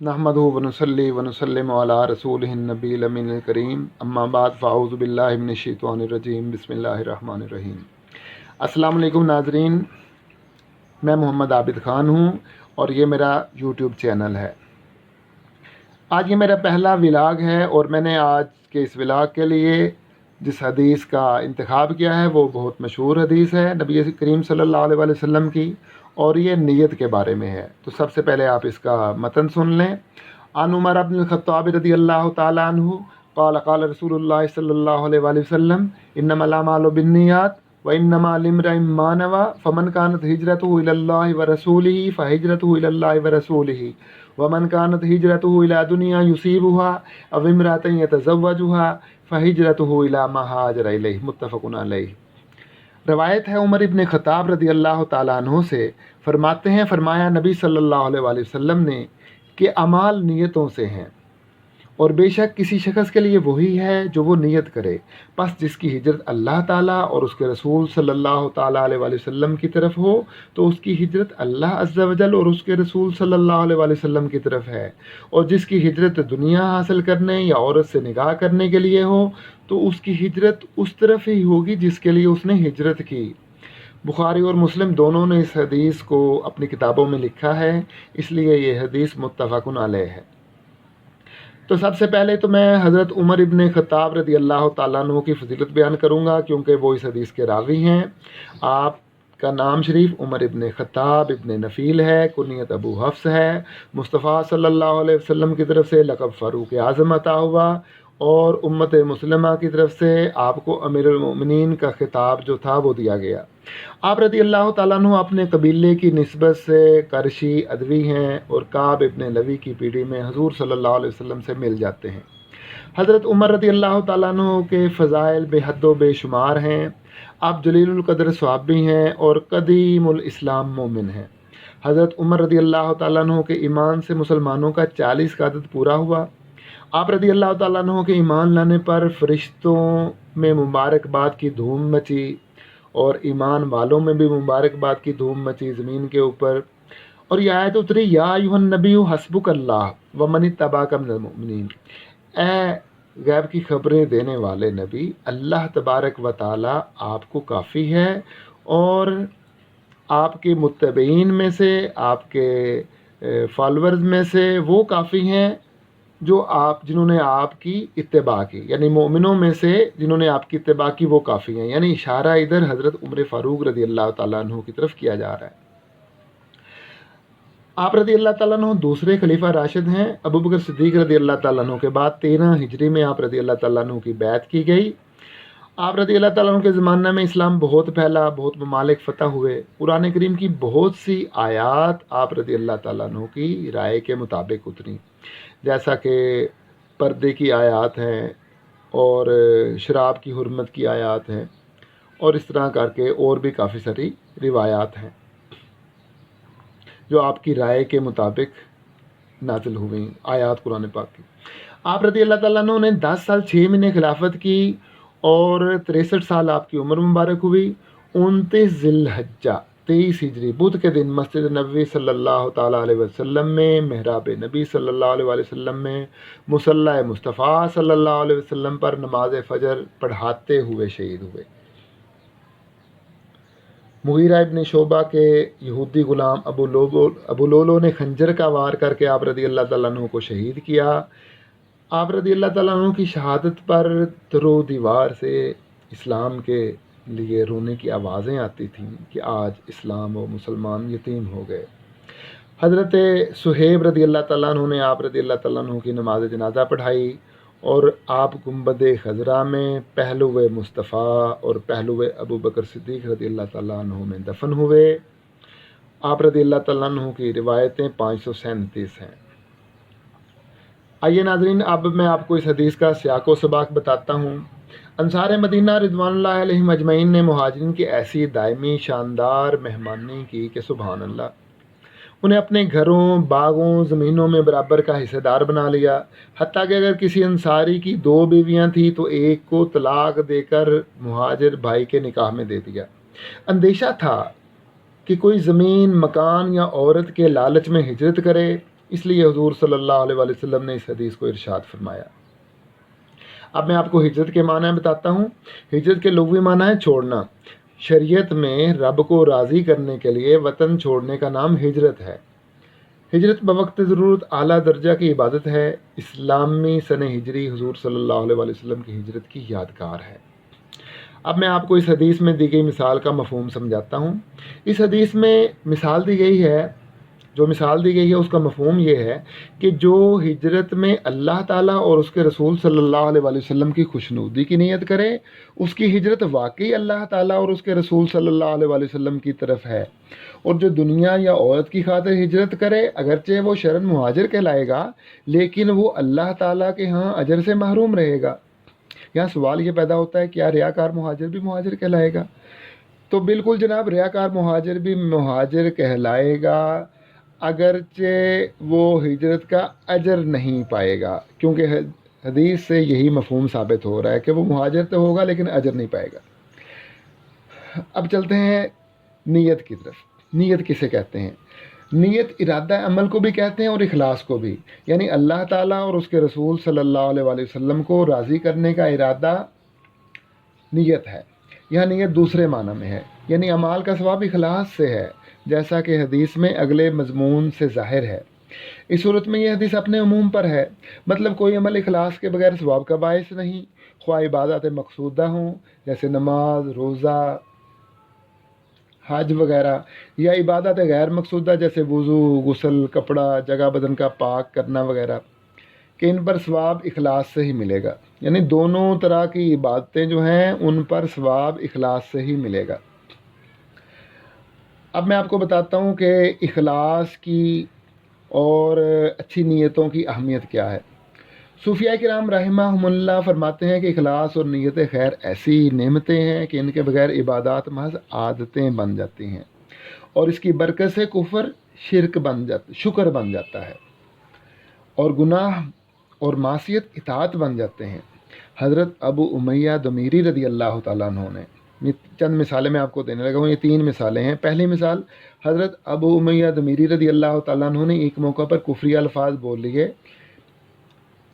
नहमदुहु व नुसल्ली व नुसल्लिमु अला रसूलिहिन नबील अमीनिल करीम अम्मा बाद फ़अऊज़ु बिल्लाहि मिनश शैतानिर रजीम बिस्मिल्लाहिर रहमानिर रहीम। अस्सलाम वालेकुम नाज़रीन, मैं मोहम्मद आबिद ख़ान हूँ और ये मेरा यूट्यूब चैनल है। आज ये मेरा पहला व्लॉग है और मैंने आज के इस व्लॉग के लिए जिस हदीस का इंतखाब किया है वो बहुत मशहूर हदीस है नबी करीम सल्लल्लाहु अलैहि वसल्लम की, और ये नीयत के बारे में है। तो सबसे पहले आप इसका मतन सुन लें। अन उमर इब्न ख़त्ताब रज़ियल्लाहु ताला अन्हु क़ाल क़ाल रसूलुल्लाह सल्लल्लाहु अलैहि वसल्लम इन्नमल अमालु बिन्नियात व इन्नमा लिम्रिइन मा नवा फमन कानत हिजरतुहु इलल्लाहि व रसूलिही फहिजरतुहु इलल्लाहि व रसूलिही वमन कानत हिजरतुहु इला दुनिया युसीबुहा अव इम्रातन यतज़व्वजुहा फहिजरतुहु इला मा हाजर इलैहि मुत्तफ़क़ुन अलैहि। रवायत है उमर इब्न ख़त्ताब रज़ी अल्लाह ताला अन्हु से, फरमाते हैं फरमाया नबी सल्लल्लाहु अलैहि वसल्लम ने कि अमाल नियतों से हैं और बेशक किसी शख्स के लिए वही है जो वो नियत करे। बस जिसकी हिजरत अल्लाह ताला और उसके रसूल सल्लल्लाहु ताला अलैहि वसल्लम की तरफ हो तो उसकी हिजरत अल्लाह अज़्ज़ा वजल और उसके रसूल सल्लल्लाहु अलैहि वसल्लम की तरफ है, और जिसकी हिजरत दुनिया हासिल करने या औरत से निकाह करने के लिए हो तो उसकी हिजरत उस तरफ ही होगी जिसके लिए उसने हिजरत की। बुखारी और मुस्लिम दोनों ने इस हदीस को अपनी किताबों में लिखा है, इसलिए ये हदीस मुत्तफ़क़ुन अलैह है। तो सबसे पहले तो मैं हज़रत उमर इब्न ख़त्ताब रज़ी अल्लाह ताला अन्हु की फ़जीलत बयान करूँगा क्योंकि वो इस हदीस के रावी हैं। आपका नाम शरीफ उमर इब्न ख़त्ताब इब्न नफ़ील है, कुनियत अबू हफ्स है। मुस्तफ़ा सल्लल्लाहु अलैहि वसल्लम की तरफ से लक़ब फ़ारूक़ आज़म अता हुआ और उम्मत मुस्लिमा की तरफ से आपको अमीरुल मोमिनीन का खिताब जो था वो दिया गया। आप रज़ी अल्लाह ताला अन्हु अपने कबीले की निस्बत से करशी अदवी हैं और काब इब्न लवी की पीढ़ी में हुज़ूर सल्लल्लाहु अलैहि वसल्लम से मिल जाते हैं। हज़रत उमर रज़ी अल्लाह ताला अन्हु के फ़ज़ाइल बेहद बेशुमार हैं। आप जलीलुल क़द्र सहाबी हैं और कदीमुल इस्लाम मोमिन हैं। हज़रत उमर रज़ी अल्लाह ताला अन्हु के ईमान से मुसलमानों का 40 का अदद पूरा हुआ। आप रज़ी अल्लाह ताला अन्हु के ईमान लाने पर फ़रिश्तों में मुबारकबाद की धूम मची और ईमान वालों में भी मुबारकबाद की धूम मची ज़मीन के ऊपर। और यह आयत उतरी, या अय्युहन नबिय्यु हस्बुकल्लाह व मन इत्तबाअका मिनल मुमिनीन। ए गैब की खबरें देने वाले नबी, अल्लाह तबारक व ताला आपको काफ़ी है और आपके मुत्तबईन में से, आपके फॉलोअर्स में से वो काफ़ी हैं जो जिन्होंने आपकी इत्तिबा की, यानी मोमिनों में से जिन्होंने आपकी इत्तिबा की वो काफ़ी हैं। यानी इशारा इधर हज़रत उमर फ़ारूक रज़ी अल्लाह ताला अन्हु की तरफ किया जा रहा है। आप रज़ी अल्लाह ताला अन्हु दूसरे खलीफा राशिद हैं। अबू बकर सिद्दीक़ रज़ी अल्लाह ताला अन्हु के बाद 13 हिजरी में आप रज़ी अल्लाह ताला अन्हु की बैत की गई। आप रज़ी अल्लाह ताला अन्हु के ज़माने में इस्लाम बहुत फैला, बहुत ममालिक फ़तह हुए। कुरान करीम की बहुत सी आयात आप रज़ी अल्लाह ताला अन्हु की राय के मुताबिक उतरी, जैसा कि पर्दे की आयात हैं और शराब की हुर्मत की आयात हैं और इस तरह करके और भी काफ़ी सारी रिवायात हैं जो आपकी राय के मुताबिक नाजिल हुई आयात कुरान पाक की। आप रज़ी अल्लाह ताला अन्हु ने 10 साल 6 महीने खिलाफत की और 63 साल आपकी उम्र मुबारक हुई। 29 ज़िलहज्जा 23 हिजरी बुध के दिन मस्जिद नबवी सल्लल्लाहु ताला अलैहि वसल्लम में, महराब नबी सल्लल्लाहु अलैहि वसल्लम में, मुसल्ला मुस्तफ़ा सल्लल्लाहु अलैहि वसल्लम पर नमाज फ़जर पढ़ाते हुए शहीद हुए। मुगीरा इब्न शोबा के यहूदी ग़ुलाम अबू लोलो ने खंजर का वार करके आप रज़ी अल्लाह ताला अन्हु को शहीद किया। आप रज़ी अल्लाह ताला अन्हु की शहादत पर दरो दीवार से इस्लाम के लिए रोने की आवाज़ें आती थीं कि आज इस्लाम और मुसलमान यतीम हो गए। हज़रत सुहेब रज़ी अल्लाह ताला अन्हु ने आप रज़ी अल्लाह ताला अन्हु की नमाज जनाजा पढ़ाई और आप गुंबद खज़रा में पहलुए मुस्तफ़ा और पहलुए अबू बकर सिद्दीक़ रज़ी अल्लाह ताला अन्हु में दफन हुए। आप रज़ी अल्लाह ताला अन्हु की रिवायतें 537 हैं। आइए नाज़रीन, अब मैं आपको इस हदीस का सियाक़ो सबाक़ बताता हूँ। अंसार मदीना रिज़वानुल्लाहि अलैहिम अजमईन ने मुहाजिरीन की ऐसी दायमी शानदार मेहमानी की कि सुभान अल्लाह, उन्हें अपने घरों, बागों, ज़मीनों में बराबर का हिस्सेदार बना लिया। हत्ता कि अगर किसी अंसारी की 2 बीवियाँ थीं तो एक को तलाक देकर मुहाजिर भाई के निकाह में दे दिया। अंदेशा था कि कोई ज़मीन, मकान या औरत के लालच में हिजरत करे اس لیے حضور صلی اللہ علیہ وسلم نے اس حدیث کو ارشاد فرمایا۔ اب میں آپ کو ہجرت کے معنی بتاتا ہوں۔ ہجرت کے لغوی معنی ہے چھوڑنا۔ شریعت میں رب کو راضی کرنے کے لیے وطن چھوڑنے کا نام ہجرت ہے۔ ہجرت بوقت ضرورت اعلیٰ درجہ کی عبادت ہے۔ اسلامی سن ہجری حضور صلی اللہ علیہ وسلم کی ہجرت کی یادگار ہے۔ اب میں آپ کو اس حدیث میں دی گئی مثال کا مفہوم سمجھاتا ہوں۔ اس حدیث میں مثال دی گئی ہے، جو مثال دی گئی ہے اس کا مفہوم یہ ہے کہ جو ہجرت میں اللہ تعالیٰ اور اس کے رسول صلی اللہ علیہ وسلم کی خوشنودی کی نیت کرے، اس کی ہجرت واقعی اللہ تعالیٰ اور اس کے رسول صلی اللہ علیہ وسلم کی طرف ہے۔ اور جو دنیا یا عورت کی خاطر ہجرت کرے، اگرچہ وہ شرعاً مہاجر کہلائے گا، لیکن وہ اللہ تعالیٰ کے ہاں اجر سے محروم رہے گا۔ یہاں سوال یہ پیدا ہوتا ہے، کیا ریاکار مہاجر بھی مہاجر کہلائے گا؟ تو بالکل جناب، ریاکار مہاجر بھی مہاجر کہلائے گا، اگرچہ وہ ہجرت کا اجر نہیں پائے گا، کیونکہ حدیث سے یہی مفہوم ثابت ہو رہا ہے کہ وہ مہاجر تو ہوگا لیکن اجر نہیں پائے گا۔ اب چلتے ہیں نیت کی طرف۔ نیت کسے کہتے ہیں؟ نیت ارادہ عمل کو بھی کہتے ہیں اور اخلاص کو بھی، یعنی اللہ تعالیٰ اور اس کے رسول صلی اللہ علیہ وسلم کو راضی کرنے کا ارادہ نیت ہے۔ یہاں نیت دوسرے معنی میں ہے، یعنی اعمال کا ثواب اخلاص سے ہے، جیسا کہ حدیث میں اگلے مضمون سے ظاہر ہے۔ اس صورت میں یہ حدیث اپنے عموم پر ہے، مطلب کوئی عمل اخلاص کے بغیر ثواب کا باعث نہیں، خواہ عبادات مقصودہ ہوں جیسے نماز، روزہ، حج وغیرہ، یا عبادت غیر مقصودہ جیسے وضو، غسل، کپڑا، جگہ بدن کا پاک کرنا وغیرہ، کہ ان پر ثواب اخلاص سے ہی ملے گا۔ یعنی دونوں طرح کی عبادتیں جو ہیں ان پر ثواب اخلاص سے ہی ملے گا۔ اب میں آپ کو بتاتا ہوں کہ اخلاص کی اور اچھی نیتوں کی اہمیت کیا ہے۔ صوفیاء کرام رحمہم اللہ فرماتے ہیں کہ اخلاص اور نیت خیر ایسی نعمتیں ہیں کہ ان کے بغیر عبادات محض عادتیں بن جاتی ہیں، اور اس کی برکت سے کفر شرک شکر بن جاتا ہے، اور گناہ اور معصیت اطاعت بن جاتے ہیں۔ حضرت ابو امیہ دمیری رضی اللہ تعالیٰ عنہ نے، یہ چند مثالیں میں آپ کو دینے لگا ہوں، یہ 3 مثالیں ہیں۔ پہلی مثال، حضرت ابو امیہ دمیری رضی اللہ تعالیٰ عنہ نے ایک موقع پر کفری الفاظ بول لیے۔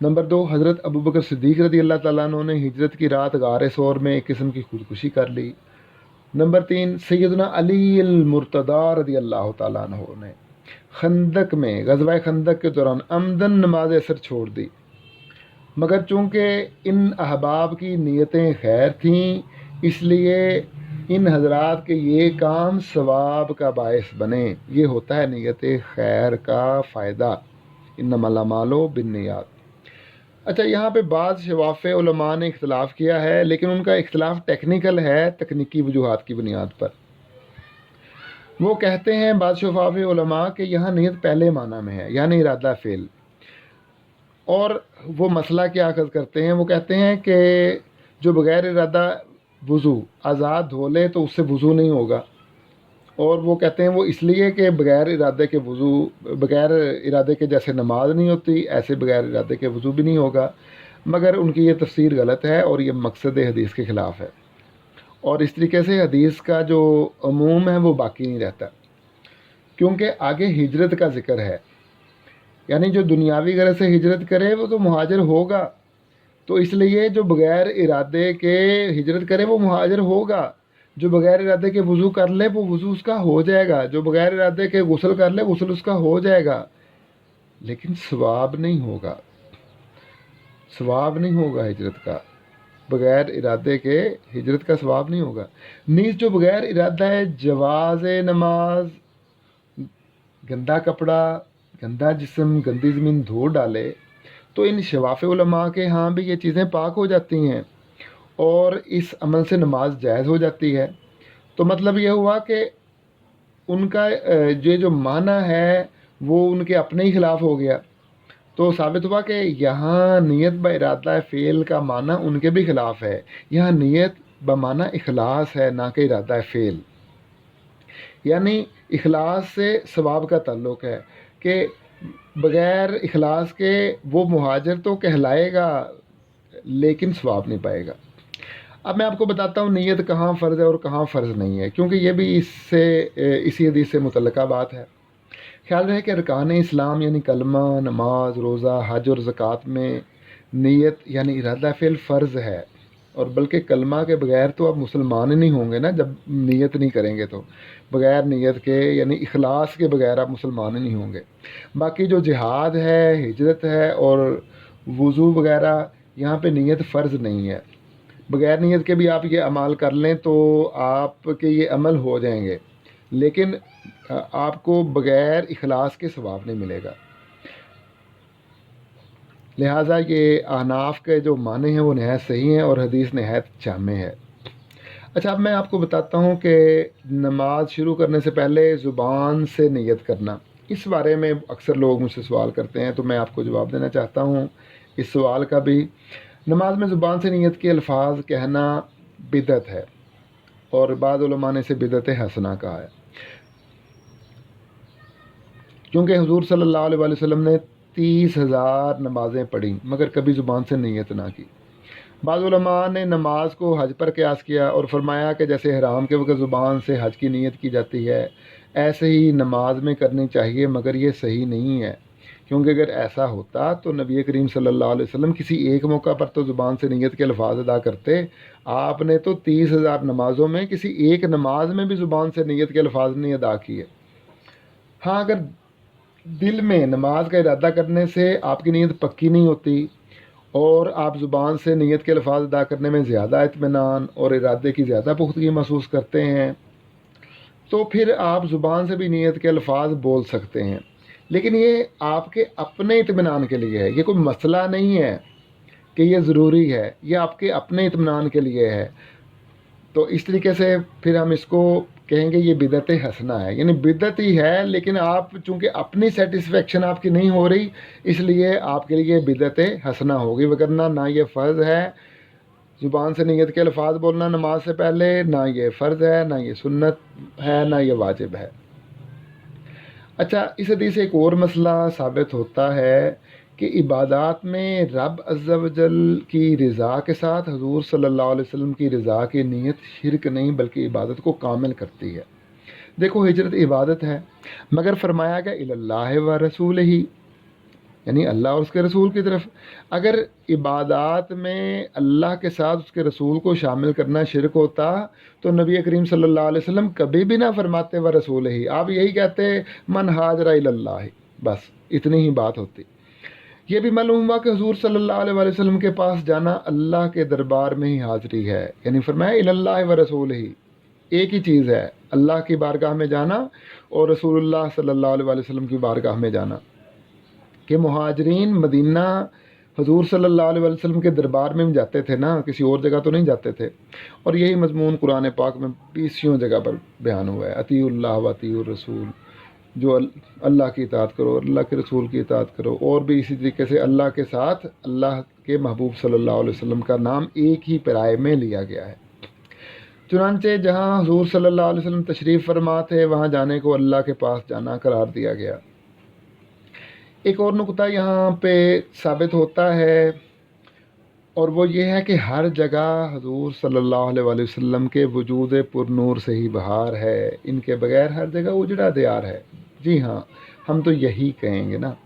نمبر 2، حضرت ابو بکر صدیق رضی اللہ تعالیٰ عنہ نے ہجرت کی رات غار ثور میں ایک قسم کی خودکشی کر لی۔ نمبر 3، سیدنا علی المرتضیٰ رضی اللہ تعالیٰ عنہ نے خندق میں، غزوہ خندق کے دوران عمدن نماز عصر چھوڑ دی، مگر چونکہ ان احباب کی نیتیں خیر تھیں، اس لیے ان حضرات کے یہ کام ثواب کا باعث بنے۔ یہ ہوتا ہے نیت خیر کا فائدہ۔ انما الاعمال بالنیات۔ اچھا، یہاں پہ بعض شواف علماء نے اختلاف کیا ہے، لیکن ان کا اختلاف ٹیکنیکل ہے، تکنیکی وجوہات کی بنیاد پر۔ وہ کہتے ہیں بعض شواف علماء کہ یہاں نیت پہلے معنی میں ہے، یعنی ارادہ فعل، اور وہ مسئلہ کیا اخذ کرتے ہیں، وہ کہتے ہیں کہ جو بغیر ارادہ وضو آزاد دھو لے تو اس سے وضو نہیں ہوگا، اور وہ کہتے ہیں وہ اس لیے کہ بغیر ارادے کے وضو، بغیر ارادے کے جیسے نماز نہیں ہوتی ایسے بغیر ارادے کے وضو بھی نہیں ہوگا، مگر ان کی یہ تفسیر غلط ہے اور یہ مقصد حدیث کے خلاف ہے، اور اس طریقے سے حدیث کا جو عموم ہے وہ باقی نہیں رہتا، کیونکہ آگے ہجرت کا ذکر ہے، یعنی جو دنیاوی غرض سے ہجرت کرے وہ تو مہاجر ہوگا، تو اس لیے جو بغیر ارادے کے ہجرت کرے وہ مہاجر ہوگا، جو بغیر ارادے کے وضو کر لے وہ وضو اس کا ہو جائے گا، جو بغیر ارادے کے غسل کر لے غسل اس کا ہو جائے گا، لیکن ثواب نہیں ہوگا، ثواب نہیں ہوگا ہجرت کا، بغیر ارادے کے ہجرت کا ثواب نہیں ہوگا۔ نیز جو بغیر ارادہ ہے جواز نماز، گندا کپڑا، گندا جسم، گندی زمین دھو ڈالے، تو ان شواف علماء کے ہاں بھی یہ چیزیں پاک ہو جاتی ہیں اور اس عمل سے نماز جائز ہو جاتی ہے۔ تو مطلب یہ ہوا کہ ان کا جو معنی ہے وہ ان کے اپنے ہی خلاف ہو گیا، تو ثابت ہوا کہ یہاں نیت بارادہ فعل کا معنی ان کے بھی خلاف ہے، یہاں نیت بمعنی اخلاص ہے نہ کہ ارادہ فعل، یعنی اخلاص سے ثواب کا تعلق ہے کہ بغیر اخلاص کے وہ مہاجر تو کہلائے گا لیکن ثواب نہیں پائے گا۔ اب میں آپ کو بتاتا ہوں نیت کہاں فرض ہے اور کہاں فرض نہیں ہے، کیونکہ یہ بھی اسی حدیث سے متعلقہ بات ہے۔ ख्याल रहे कि अरकान इस्लाम यानी कलमा, नमाज, रोज़ा, हज और ज़कात में नीयत यानी इरादा फ़िल फ़र्ज़ है। और बल्कि कलमा के बगैर तो आप मुसलमान ही नहीं होंगे ना, जब नीयत नहीं करेंगे तो बगैर नीयत के यानी इखलास के बगैर आप मुसलमान ही नहीं होंगे। बाकी जो जिहाद है, हिजरत है और वज़ू वगैरह, यहाँ पे नीयत फ़र्ज़ नहीं है। बगैर नीयत के भी आप ये अमाल कर लें तो आपके ये अमल हो जाएंगे, लेकिन आपको बगैर इखलास के सवाब नहीं मिलेगा। लिहाजा ये अहनाफ के जो माने हैं वो नहायत सही हैं और हदीस नहायत जामे है। अच्छा, अब मैं आपको बताता हूँ कि नमाज शुरू करने से पहले ज़ुबान से नियत करना, इस बारे में अक्सर लोग मुझसे सवाल करते हैं, तो मैं आपको जवाब देना चाहता हूँ इस सवाल का भी। नमाज में ज़ुबान से नियत के अल्फाज कहना बिदअत है और बाद उलमा ने इसे बिदअत हसना कहा है, क्योंकि हुजूर सल्लल्लाहु अलैहि वसल्लम ने 30,000 नमाज़ें पढ़ी मगर कभी ज़ुबान से नियत ना की। बाद उलमा ने नमाज को हज पर क़यास किया और फरमाया कि जैसे हराम के वक़्त ज़ुबान से हज की नीयत की जाती है, ऐसे ही नमाज में करनी चाहिए, मगर ये सही नहीं है, क्योंकि अगर ऐसा होता तो नबी करीम सल्लल्लाहु अलैहि वसल्लम किसी एक मौका पर तो ज़ुबान से नीयत के अल्फाज अदा करते। आपने तो 30,000 नमाज़ों में किसी एक नमाज में भी ज़ुबान से नीयत के अल्फाज नहीं अदा किए। हाँ, अगर दिल में नमाज का इरादा करने से आपकी नीयत पक्की नहीं होती और आप ज़ुबान से नीयत के अल्फाज अदा करने में ज़्यादा इत्मीनान और इरादे की ज़्यादा पुख्तगी महसूस करते हैं, तो फिर आप ज़ुबान से भी नीयत के अल्फाज बोल सकते हैं, लेकिन ये आपके अपने इत्मीनान के लिए है। ये कोई मसला नहीं है कि ये ज़रूरी है, ये आपके अपने इत्मीनान के लिए है। तो इस तरीके से फिर हम इसको कहेंगे ये बिदअत हसना है, यानी बिदअत ही है, लेकिन आप चूँकि अपनी सेटिस्फेक्शन आपकी नहीं हो रही, इसलिए आपके लिए बिदअत हसना होगी, वगरना ना ये फ़र्ज़ है ज़ुबान से नीयत के अल्फाज बोलना नमाज से पहले, ना ये फ़र्ज़ है, ना ये सुन्नत है, ना ये वाजिब है। अच्छा, इस हदीस से एक और मसला साबित होता है कि इबादात में रब अज़्ज़ा वजल की रज़ा के साथ हुज़ूर सल्लल्लाहु अलैहि वसल्लम की रज़ा की नीयत शिरक नहीं बल्कि इबादत को कामिल करती है। देखो, हिजरत इबादत है, मगर फरमाया गया इलल्लाहि व रसूलिही, यानी अल्लाह और उसके रसूल की तरफ। अगर इबादात में अल्लाह के साथ उसके रसूल को शामिल करना शिरक होता तो नबी करीम सल्लल्लाहु अलैहि वसल्लम कभी भी ना फरमाते व रसूल ही, आप यही कहते मन हाजरा इलल्लाह, बस इतनी ही बात होती। ये भी मालूम हुआ कि हुजूर सल्लल्लाहु अलैहि वसल्लम के पास जाना अल्लाह के दरबार में ही हाज़िरी है, यानी फरमाया इलल्लाह व रसूल ही, एक ही चीज़ है, अल्लाह की बारगाह में जाना और रसूलुल्लाह सल्लल्लाहु अलैहि वसल्लम की बारगाह में जाना। कि मुहाजिरीन मदीना हुजूर सल्लल्लाहु अलैहि वसल्लम के दरबार में जाते थे ना, किसी और जगह तो नहीं जाते थे। और यही मज़मून कुरान पाक में 20 जगह पर बयान हुआ है, अतीउल्लाह व अतीउर रसूल, जो अल्लाह की इताअत करो, अल्लाह के रसूल की इताअत करो। और भी इसी तरीके से अल्लाह के साथ अल्लाह के महबूब सल्लल्लाहु अलैहि वसल्लम का नाम एक ही पराए में लिया गया है। चुनांचे जहाँ हुजूर सल्लल्लाहु अलैहि वसल्लम तशरीफ़ फरमा थे, वहाँ जाने को अल्लाह के पास जाना करार दिया गया। एक और नुकता यहाँ पे साबित होता है, और वो ये है कि हर जगह हुजूर सल्लल्लाहु अलैहि वसल्लम के वजूद पुरनूर से ही बहार है, इनके बगैर हर जगह उजड़ा दियार है। जी हाँ, हम तो यही कहेंगे ना।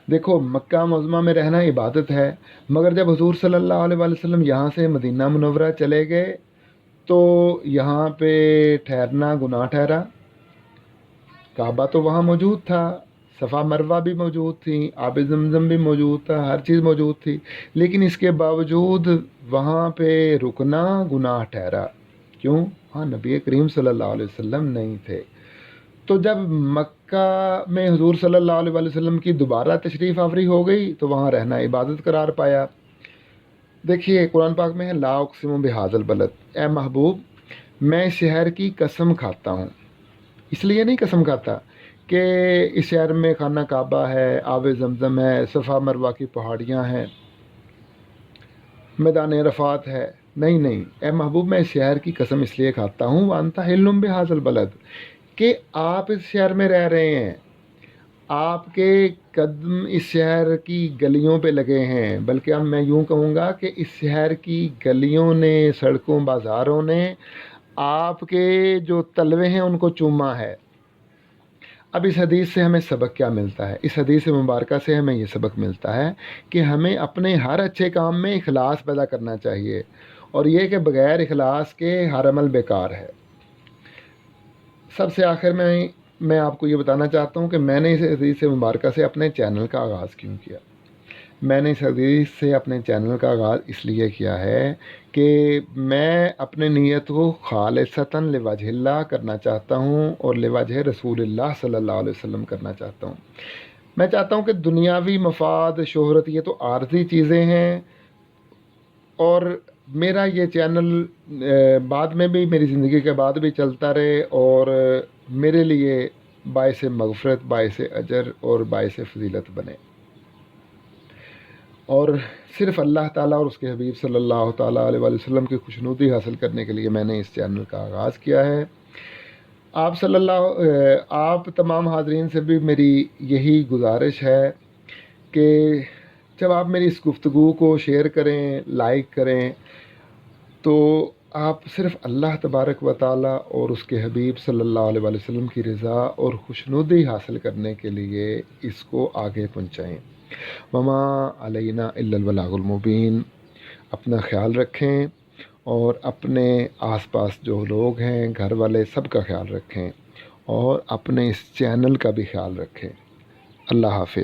देखो, मक्का मुअज़्ज़मा में रहना इबादत है, मगर जब हुजूर सल्लल्लाहु अलैहि वसल्लम यहाँ से मदीना मुनव्वरा चले गए तो यहाँ पे ठहरना गुनाह ठहरा। काबा तो वहाँ मौजूद था, सफ़ा मरवा भी मौजूद थी, आब ज़मज़म भी मौजूद था, हर चीज़ मौजूद थी, लेकिन इसके बावजूद वहाँ पे रुकना गुनाह ठहरा। क्यों? हाँ, नबी करीम सल्लल्लाहु अलैहि वसल्लम नहीं थे। तो जब मक्का में हुजूर सल्लल्लाहु अलैहि वसल्लम की दोबारा तशरीफ़ आवरी हो गई तो वहाँ रहना इबादत करार पाया। देखिए, कुरान पाक में है ला उक़सिमु बिहाज़ल बलद, ए महबूब मैं इस शहर की कसम खाता हूँ। इसलिए नहीं कसम खाता कि इस शहर में खाना काबा है, आब ज़मज़म है, सफ़ा मरवा की पहाड़ियाँ हैं, मैदान अरफ़ात है। नहीं नहीं, ए महबूब मैं इस शहर की कसम इसलिए खाता हूँ वांता हिल्लुम बिहाज़ल बलद, कि आप इस शहर में रह रहे हैं, आपके कदम इस शहर की गलियों पे लगे हैं, बल्कि अब मैं यूँ कहूँगा कि इस शहर की गलियों ने, सड़कों बाज़ारों ने आपके जो तलवे हैं उनको चूमा है। اب اس حدیث سے ہمیں سبق کیا ملتا ہے؟ اس حدیث مبارکہ سے ہمیں یہ سبق ملتا ہے کہ ہمیں اپنے ہر اچھے کام میں اخلاص پیدا کرنا چاہیے، اور یہ کہ بغیر اخلاص کے ہر عمل بیکار ہے۔ سب سے آخر میں آپ کو یہ بتانا چاہتا ہوں کہ میں نے اس حدیث مبارکہ سے اپنے چینل کا آغاز کیوں کیا۔ میں نے اس حدیث سے اپنے چینل کا آغاز اس لیے کیا ہے کہ میں اپنے نیت کو خالصتاً لوجہ اللہ کرنا چاہتا ہوں، اور لوجہ رسول اللہ صلی اللہ علیہ وسلم کرنا چاہتا ہوں۔ میں چاہتا ہوں کہ دنیاوی مفاد، شہرت، یہ تو عارضی چیزیں ہیں، اور میرا یہ چینل بعد میں بھی، میری زندگی کے بعد بھی چلتا رہے، اور میرے لیے باعث مغفرت، باعث اجر اور باعث فضیلت بنے، اور صرف اللہ تعالیٰ اور اس کے حبیب صلی اللہ تعالیٰ علیہ وآلہ وسلم کی خوشنودی حاصل کرنے کے لیے میں نے اس چینل کا آغاز کیا ہے۔ آپ تمام حاضرین سے بھی میری یہی گزارش ہے کہ جب آپ میری اس گفتگو کو شیئر کریں، لائک کریں، تو آپ صرف اللہ تبارک و تعالیٰ اور اس کے حبیب صلی اللہ علیہ وآلہ وسلم کی رضا اور خوشنودی حاصل کرنے کے لیے اس کو آگے پہنچائیں۔ وما علینا الا البلاغ المبین۔ اپنا خیال رکھیں، اور اپنے آس پاس جو لوگ ہیں، گھر والے، سب کا خیال رکھیں، اور اپنے اس چینل کا بھی خیال رکھیں۔ اللہ حافظ۔